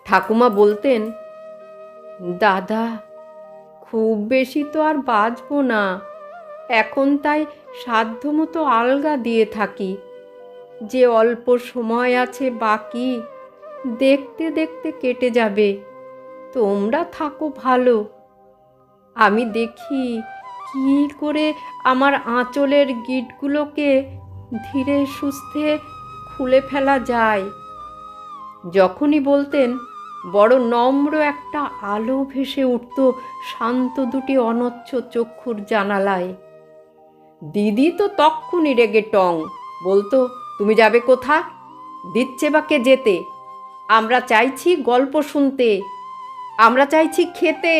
ঠাকুমা বলতেন, দাদা, খুব বেশি তো আর বাঁচবো না এখন, তাই সাধ্যমতো আলগা দিয়ে থাকি। যে অল্প সময় আছে বাকি, দেখতে দেখতে কেটে যাবে। তোমরা থাকো ভালো। আমি দেখি কি করে আমার আঁচলের গিঁটগুলোকে ধীরে সুস্থে খুলে ফেলা যায়। যখনই বলতেন, বড় নম্র একটা আলো ভেসে উঠত শান্ত দুটি অনচ্ছ চক্ষুর জানালায়। দিদি তো তক্ষুনি রেগে টং, বলতো, তুমি যাবে কোথা? দিচ্ছে বা কে যেতে? আমরা চাইছি গল্প শুনতে, আমরা চাইছি খেতে।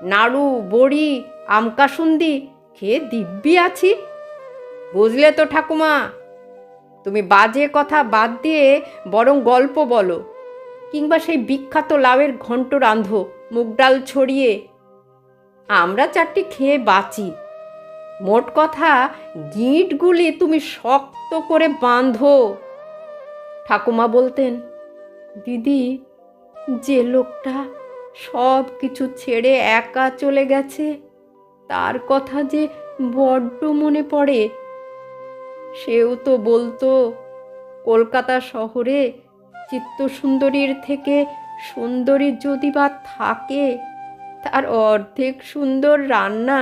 নাড়ু, বড়ি, আমকাসুন্দি খেয়ে দিব্যি আছি। বুঝলে তো ঠাকুমা, তুমি বাজে কথা বাদ দিয়ে বরং গল্প বলো, কিংবা সেই বিখ্যাত লাউয়ের ঘন্ট রাঁধো মুগ ডাল ছড়িয়ে। আমরা চারটি খেয়ে বাঁচি। মোট কথা, গিঁটগুলি তুমি শক্ত করে বাঁধো। ঠাকুমা বলতেন, দিদি, যে লোকটা সব কিছু ছেড়ে একা চলে গেছে, তার কথা যে বড্ড মনে পড়ে। সেও তো বলতো, কলকাতা শহরে চিত্তসুন্দরীর থেকে সুন্দরী যদি বা থাকে, তার অর্ধেক সুন্দর রান্না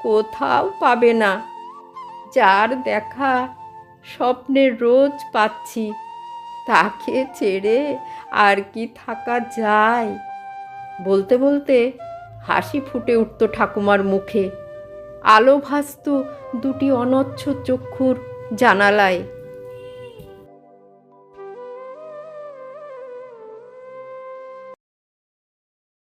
কোথাও পাবে না। যার দেখা স্বপ্নে রোজ পাচ্ছি, তাকে ছেড়ে আর কি থাকা যায়? বলতে বলতে হাসি ফুটে উঠত ঠাকুমার মুখে। আলো ভাসত দুটি অনচ্ছ চক্ষুর জানালায়।